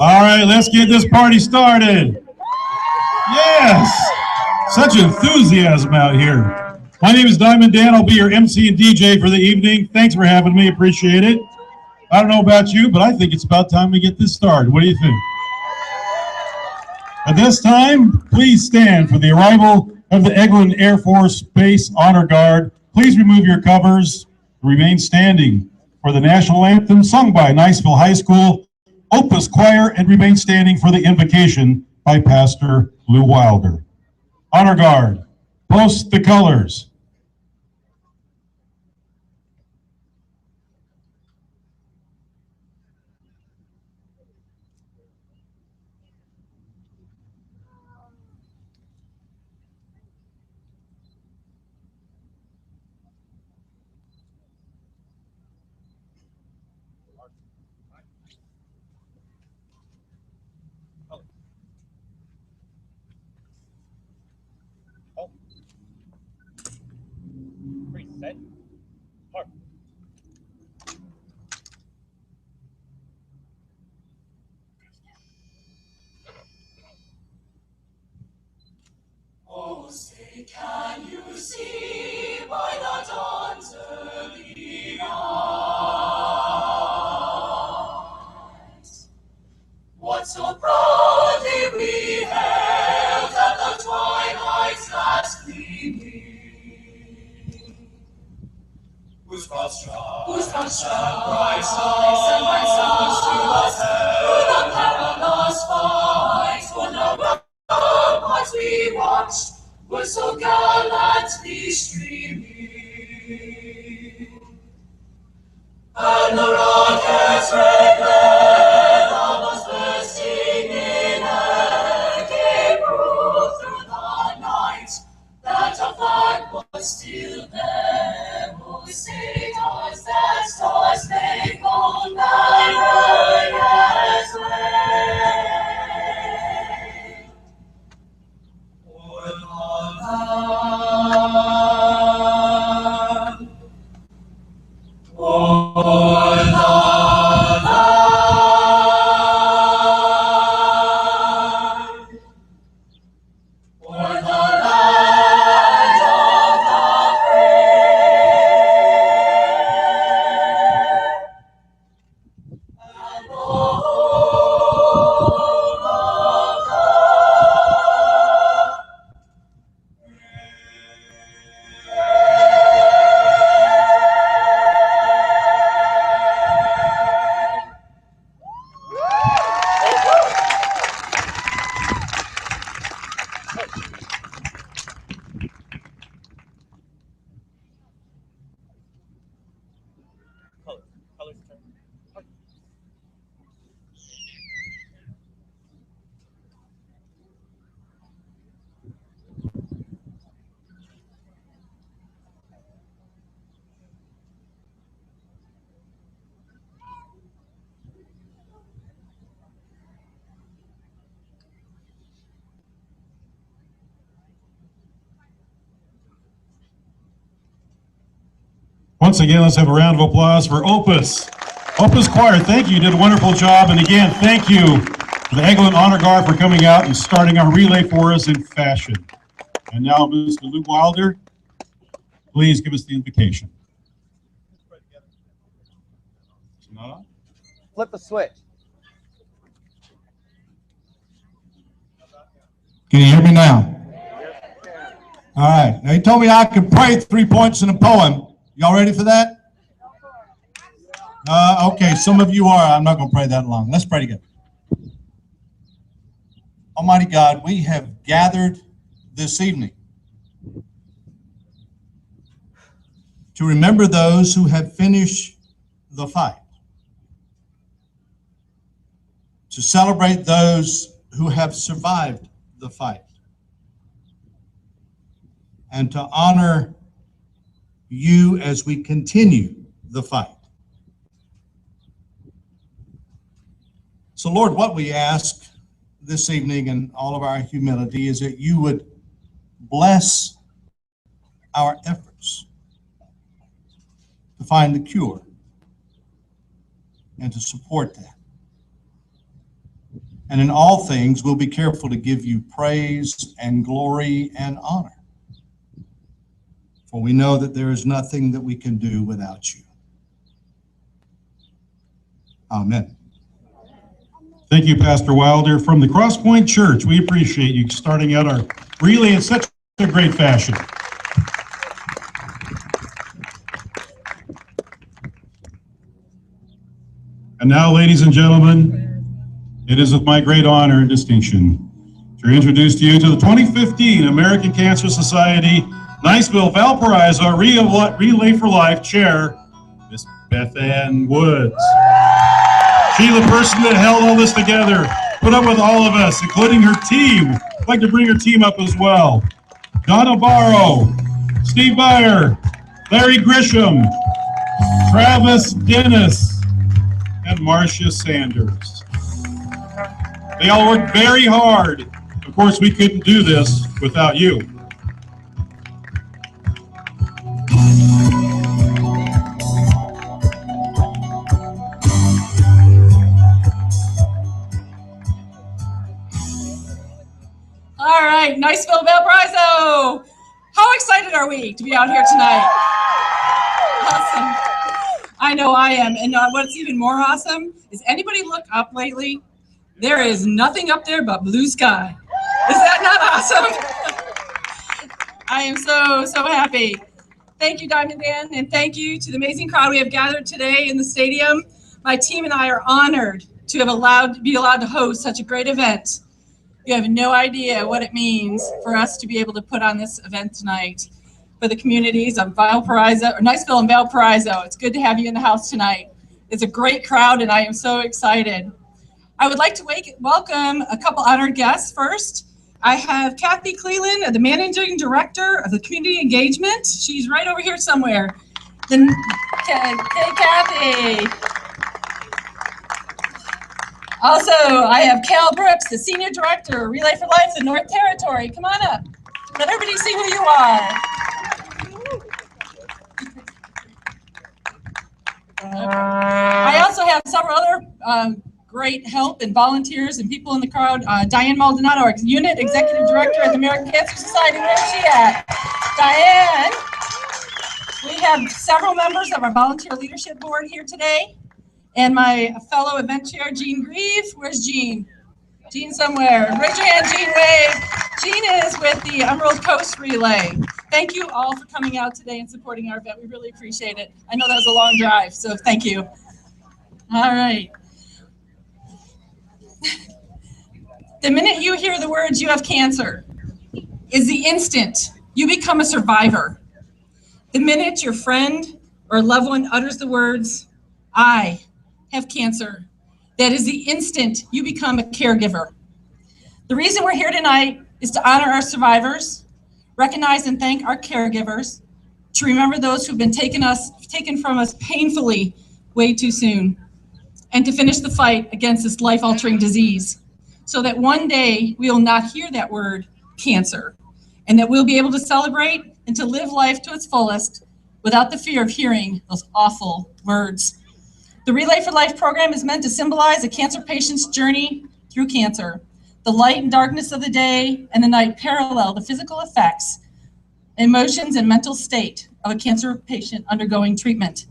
All right, let's get this party started. Yes, such enthusiasm out here. My name is Diamond Dan. I'll be your MC and DJ for the evening. Thanks for having me. Appreciate it. I don't know about you, but I think it's about time we get this started. What do you think? At this time, please stand for the arrival of the Eglin Air Force Base Honor Guard. Please remove your covers. Remain standing for the national anthem sung by Niceville High School Opus Choir, and remain standing for the invocation by Pastor Lou Wilder. Honor Guard, post the colors. Set. Mark. Oh, say, can you see by the dawn's early light what so proudly we hailed at the twilight's last gleaming? Whose broad stride, bright stars, and bright stars to us, through the perilous fight, when the ramparts we watched were so gallantly streaming, and the rockets' red glare of us bursting in air gave proof through the night that a flag was still there. Oh, say does that star-spangled banner yet wave o'er the land, o'er the land, o'er the land of the and the home of the Colors turn. Once again, let's have a round of applause for Opus. Opus Choir, thank you. You did a wonderful job. And again, thank you to the Eglin Honor Guard for coming out and starting our relay for us in fashion. And now, Mr. Lou Wilder, please give us the invocation. Flip the switch. Can you hear me now? All right. Now, he told me I could pray 3 points in a poem. Y'all ready for that? Okay, some of you are. I'm not going to pray that long. Let's pray together. Almighty God, we have gathered this evening to remember those who have finished the fight, to celebrate those who have survived the fight, and to honor you as we continue the fight. So, Lord, what we ask this evening in all of our humility is that you would bless our efforts to find the cure and to support that. And in all things, we'll be careful to give you praise and glory and honor. For we know that there is nothing that we can do without you. Amen. Thank you, Pastor Wilder. From the Cross Point Church, we appreciate you starting out our relay in such a great fashion. And now, ladies and gentlemen, it is with my great honor and distinction to introduce to you to the 2015 American Cancer Society Niceville-Valparaiso Relay for Life Chair, Miss Beth Ann Woods. She's the person that held all this together, put up with all of us, including her team. I'd like to bring her team up as well. Donna Barrow, Steve Byer, Larry Grisham, Travis Dennis, and Marcia Sanders. They all worked very hard. Of course, we couldn't do this without you. All right, Niceville-Valparaiso. How excited are we to be out here tonight? Awesome. I know I am. And what's even more awesome is anybody look up lately? There is nothing up there but blue sky. Is that not awesome? I am so happy. Thank you, Diamond Dan, and thank you to the amazing crowd we have gathered today in the stadium. My team and I are honored to have be allowed to host such a great event. You have no idea what it means for us to be able to put on this event tonight for the communities of Valparaiso, or Niceville and Valparaiso. It's good to have you in the house tonight. It's a great crowd, and I am so excited. I would like to welcome a couple honored guests first. I have Kathy Cleland, the Managing Director of the Community Engagement. She's right over here somewhere. Hey, Kathy. Also, I have Cal Brooks, the Senior Director, Relay for Life, the North Territory. Come on up. Let everybody see who you are. I also have several other great help and volunteers and people in the crowd. Diane Maldonado, our Unit Executive Director at the American Cancer Society. Where's she at? Diane. We have several members of our volunteer leadership board here today. And my fellow event chair, Jean Grieve. Where's Jean? Jean somewhere. Raise your hand, Jean, wave. Jean is with the Emerald Coast Relay. Thank you all for coming out today and supporting our event. We really appreciate it. I know that was a long drive, so thank you. All right. The minute you hear the words, "you have cancer," is the instant you become a survivor. The minute your friend or loved one utters the words, "I have cancer," that is the instant you become a caregiver. The reason we're here tonight is to honor our survivors, recognize and thank our caregivers, to remember those who've been taken from us painfully way too soon, and to finish the fight against this life-altering disease, so that one day we will not hear that word, cancer, and that we'll be able to celebrate and to live life to its fullest without the fear of hearing those awful words. The Relay for Life program is meant to symbolize a cancer patient's journey through cancer. The light and darkness of the day and the night parallel the physical effects, emotions, and mental state of a cancer patient undergoing treatment.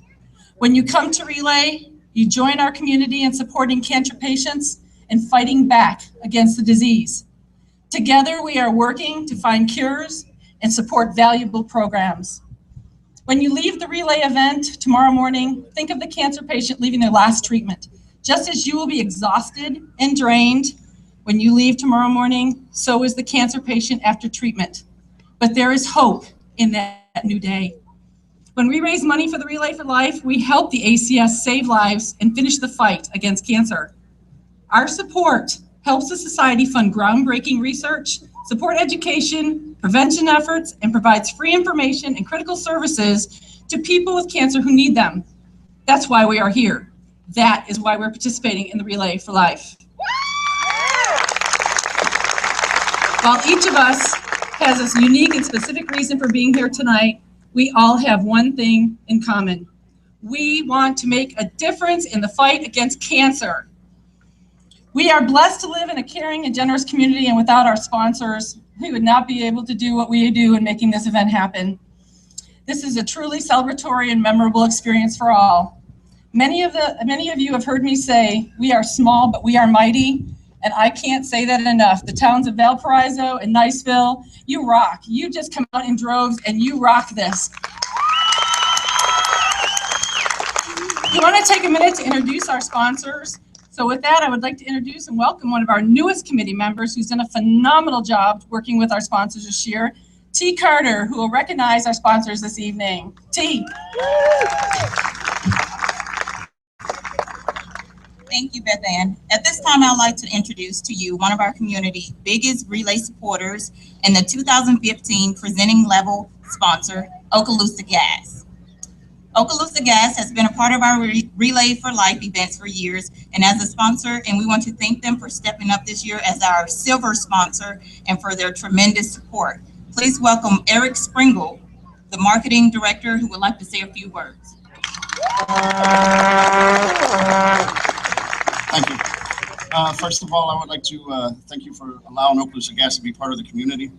When you come to Relay, you join our community in supporting cancer patients and fighting back against the disease. Together, we are working to find cures and support valuable programs. When you leave the Relay event tomorrow morning, think of the cancer patient leaving their last treatment. Just as you will be exhausted and drained when you leave tomorrow morning, so is the cancer patient after treatment. But there is hope in that new day. When we raise money for the Relay for Life, we help the ACS save lives and finish the fight against cancer. Our support helps the society fund groundbreaking research, support education, prevention efforts, and provides free information and critical services to people with cancer who need them. That's why we are here. That is why we're participating in the Relay for Life. While each of us has a unique and specific reason for being here tonight, we all have one thing in common. We want to make a difference in the fight against cancer. We are blessed to live in a caring and generous community, and without our sponsors, we would not be able to do what we do in making this event happen. This is a truly celebratory and memorable experience for all. Many of you have heard me say, we are small, but we are mighty, and I can't say that enough. The towns of Valparaiso and Niceville, you rock. You just come out in droves and you rock this. We want to take a minute to introduce our sponsors. So with that, I would like to introduce and welcome one of our newest committee members who's done a phenomenal job working with our sponsors this year, T. Carter, who will recognize our sponsors this evening. T. Thank you, Beth Ann. At this time, I'd like to introduce to you one of our community's biggest relay supporters and the 2015 presenting level sponsor, Okaloosa Gas. Okaloosa Gas has been a part of our Relay for Life events for years and as a sponsor, and we want to thank them for stepping up this year as our silver sponsor and for their tremendous support. Please welcome Eric Springle, the marketing director, who would like to say a few words. Thank you. First of all, I would like to thank you for allowing Okaloosa Gas to be part of the community.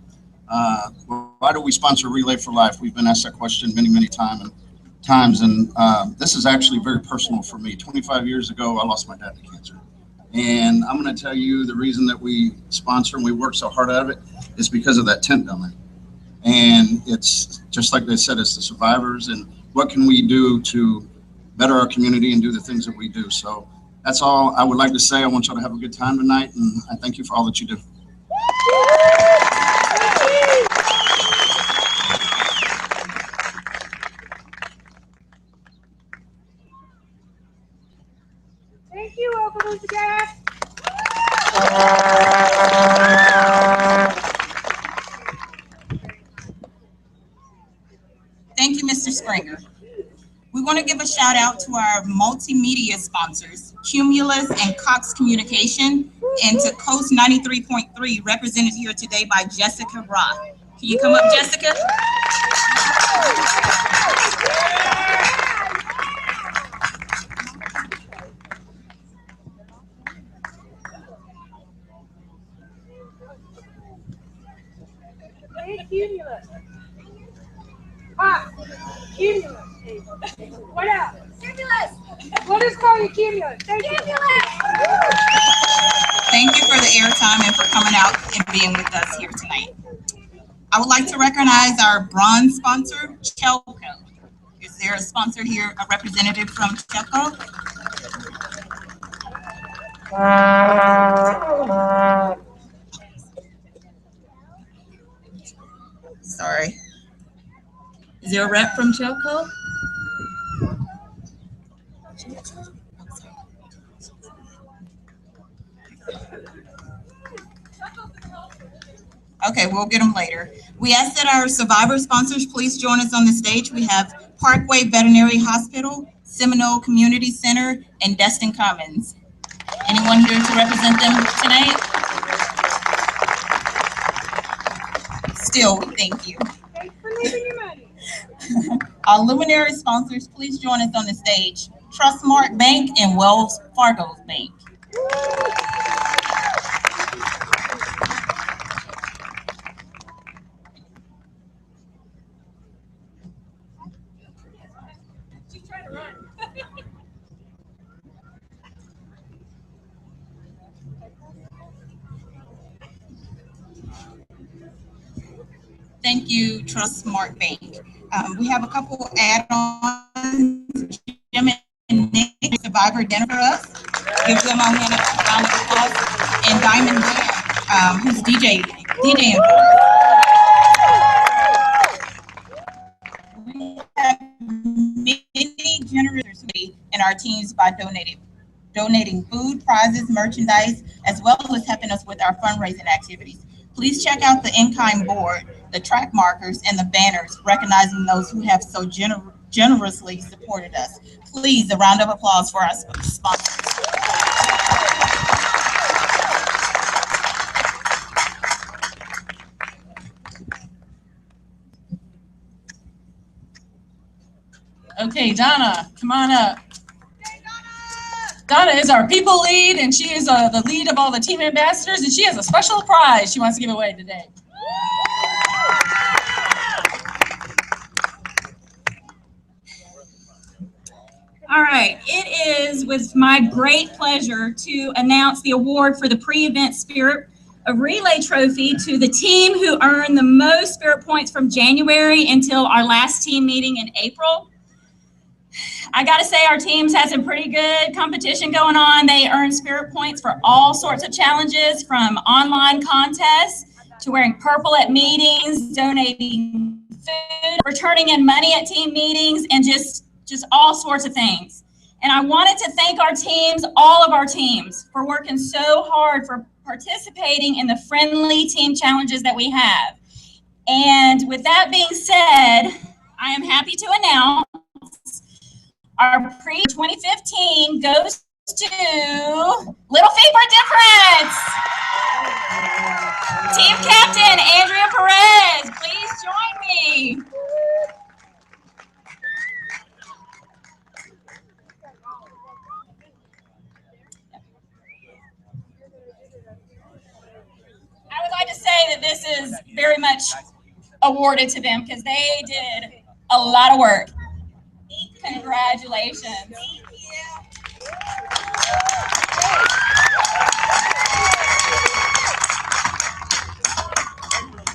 Why do we sponsor Relay for Life? We've been asked that question many times, and this is actually very personal for me. 25 years ago, I lost my dad to cancer. And I'm going to tell you the reason that we sponsor and we work so hard at it is because of that tent down there. And it's just like they said, it's the survivors and what can we do to better our community and do the things that we do. So that's all I would like to say. I want y'all to have a good time tonight, and I thank you for all that you do. Thank you, Okaloosa Gas. Thank you, Mr. Springer. We want to give a shout out to our multimedia sponsors, Cumulus and Cox Communication, and to Coast 93.3, represented here today by Jessica Roth. Can you come up, Jessica? Hey, Cumulus. Ah, Cumulus. What up? Cumulus. We'll just call you Cumulus. Thank you. Thank you for the airtime and for coming out and being with us here tonight. I would like to recognize our bronze sponsor, Chelco. Is there a sponsor here, a representative from Chelco? Sorry. Is there a rep from Chelco? Okay, we'll get them later. We ask that our survivor sponsors please join us on the stage. We have Parkway Veterinary Hospital, Seminole Community Center, and Destin Commons. Anyone here to represent them tonight? Still, we thank you. Thanks for leaving your money. Our luminary sponsors, please join us on the stage. Trustmark Bank and Wells Fargo Bank. She's trying to run. Thank you, Trustmark Bank. We have a couple add-ons. Jim and Nick, Survivor dinner for us. Give them a round of applause. And Diamond Dan, who's DJing for us. We have many generous in our teams by donating food, prizes, merchandise, as well as helping us with our fundraising activities. Please check out the in-kind board, the track markers, and the banners recognizing those who have so generously supported us. Please, a round of applause for our sponsors. Okay, Donna, come on up. Hey, Donna. Donna is our people lead, and she is the lead of all the team ambassadors, and she has a special prize she wants to give away today. All right, it is with my great pleasure to announce the award for the pre-event Spirit of Relay Trophy to the team who earned the most Spirit points from January until our last team meeting in April. I gotta say our teams had some pretty good competition going on. They earned Spirit points for all sorts of challenges, from online contests to wearing purple at meetings, donating food, returning in money at team meetings, and just all sorts of things. And I wanted to thank our teams, all of our teams, for working so hard, for participating in the friendly team challenges that we have. And with that being said, I am happy to announce our pre-2015 goes to Little Feet Difference. Team Captain Andrea Perez, please join me. I would like to say that this is very much awarded to them because they did a lot of work. Congratulations.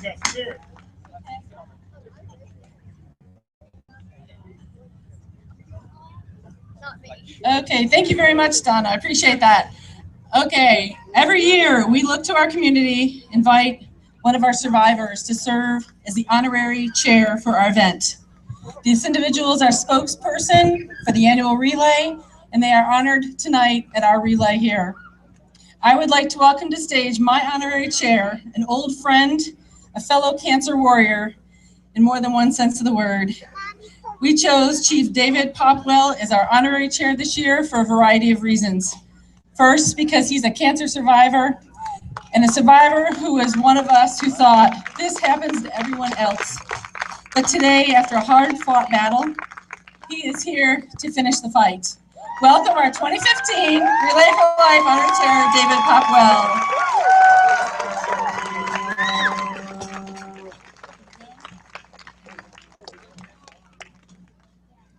Thank you. Okay, thank you very much, Donna. I appreciate that. Okay, every year we look to our community, invite one of our survivors to serve as the honorary chair for our event. This individual is our spokesperson for the annual relay, and they are honored tonight at our relay here. I would like to welcome to stage my honorary chair, an old friend, a fellow cancer warrior, in more than one sense of the word. We chose Chief David Popwell as our honorary chair this year for a variety of reasons. First, because he's a cancer survivor, and a survivor who is one of us who thought, this happens to everyone else. But today, after a hard-fought battle, he is here to finish the fight. Welcome our 2015 Relay for Life honorary chair, David Popwell.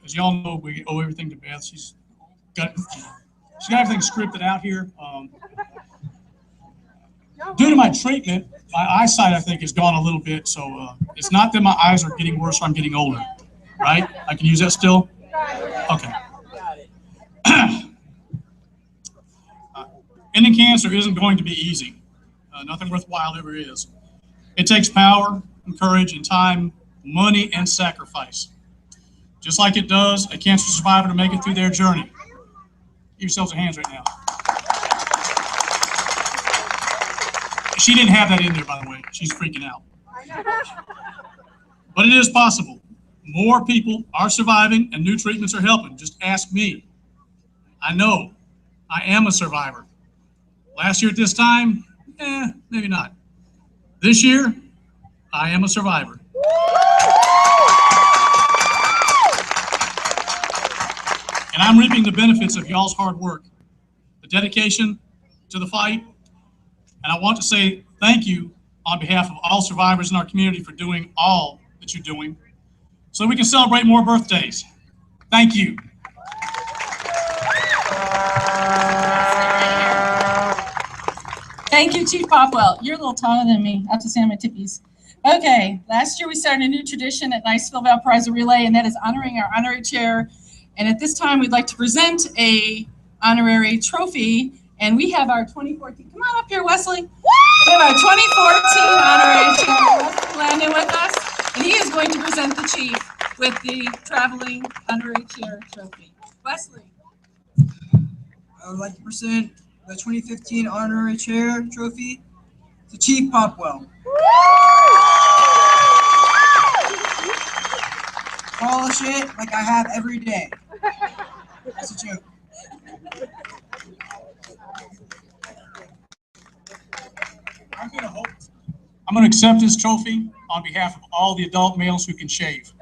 As y'all know, we owe everything to Beth. She's got everything scripted out here. Due to my treatment, my eyesight, I think, has gone a little bit. So it's not that my eyes are getting worse or I'm getting older, right? I can use that still? Okay. Ending cancer isn't going to be easy. Nothing worthwhile ever is. It takes power, and courage, and time, money, and sacrifice. Just like it does a cancer survivor to make it through their journey. Give yourselves a hand right now. She didn't have that in there, by the way. She's freaking out. But it is possible. More people are surviving and new treatments are helping. Just ask me. I know. I am a survivor. Last year at this time, maybe not. This year, I am a survivor. And I'm reaping the benefits of y'all's hard work, the dedication to the fight. And I want to say thank you on behalf of all survivors in our community for doing all that you're doing so we can celebrate more birthdays. Thank you. Thank you, Chief Popwell. You're a little taller than me. I have to stand on my tippies. Okay, last year we started a new tradition at Niceville-Valparaiso Relay, and that is honoring our honorary chair. And at this time, we'd like to present a honorary trophy. And we have our 2014, come on up here, Wesley. We have our 2014 honorary chair, Wesley Landon, with us. And he is going to present the chief with the traveling honorary chair trophy. Wesley. I would like to present the 2015 honorary chair trophy to Chief Popwell. Polish it like I have every day. That's a joke. I'm going to accept this trophy on behalf of all the adult males who can shave.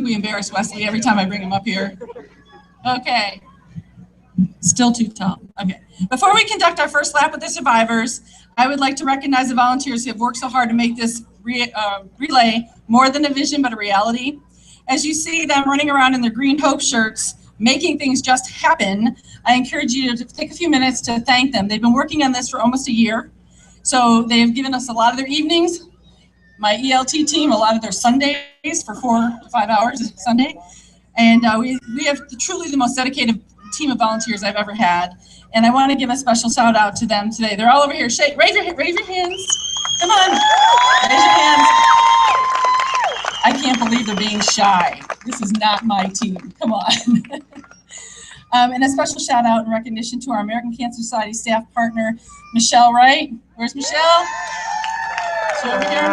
we embarrass Wesley every time I bring him up here. Okay. Still too tall. Okay. Before we conduct our first lap with the survivors, I would like to recognize the volunteers who have worked so hard to make this relay more than a vision, but a reality. As you see them running around in their green hope shirts, making things just happen, I encourage you to take a few minutes to thank them. They've been working on this for almost a year. So they've given us a lot of their evenings, my ELT team, a lot of their Sundays for 4 to 5 hours a Sunday. And we have truly the most dedicated team of volunteers I've ever had. And I want to give a special shout out to them today. They're all over here. Raise your hands. Come on. Raise your hands. I can't believe they're being shy. This is not my team. Come on. And a special shout out and recognition to our American Cancer Society staff partner, Michelle Wright. Where's Michelle? She's over here.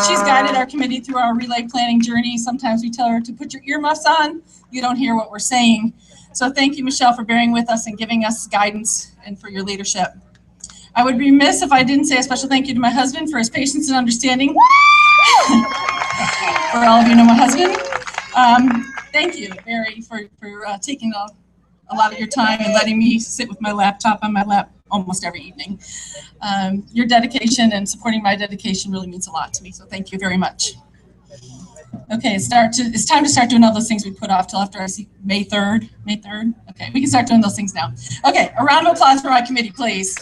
She's guided our committee through our relay planning journey. Sometimes we tell her to put your earmuffs on. You don't hear what we're saying. So thank you, Michelle, for bearing with us and giving us guidance and for your leadership. I would be remiss if I didn't say a special thank you to my husband for his patience and understanding. For all of you know my husband. Thank you, Barry, for taking a lot of your time and letting me sit with my laptop on my lap almost every evening. Your dedication and supporting my dedication really means a lot to me, so thank you very much. Okay, it's time to start doing all those things we put off till after I see May 3rd. May 3rd? Okay, we can start doing those things now. Okay, a round of applause for my committee, please.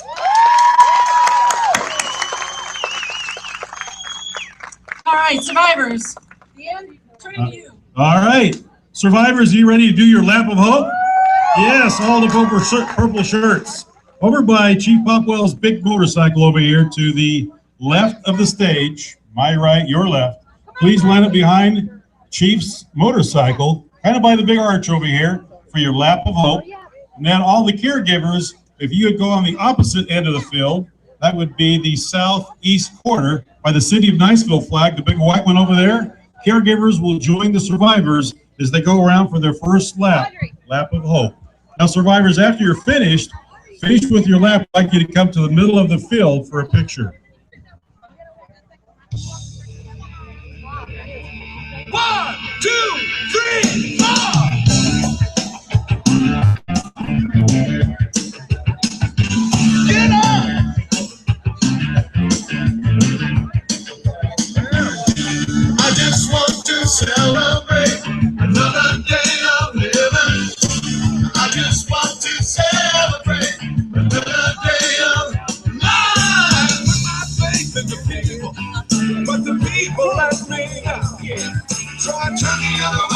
All right, survivors. Dan, turning to you. All right, survivors, are you ready to do your lap of hope? Yes, all the purple shirts. Over by Chief Popwell's big motorcycle over here to the left of the stage, my right, your left. Please line up behind Chief's motorcycle, kind of by the big arch over here for your lap of hope. And then all the caregivers, if you would go on the opposite end of the field, that would be the southeast corner by the City of Niceville flag, the big white one over there. Caregivers will join the survivors as they go around for their first lap of hope. Now, survivors, after you're finished with your lap, I'd like you to come to the middle of the field for a picture. 1, 2, 3, 4. Get up! I just want to celebrate another day of living. I just want to celebrate another day of life. Put my faith in the people, but the people let me down. So I turn the other way.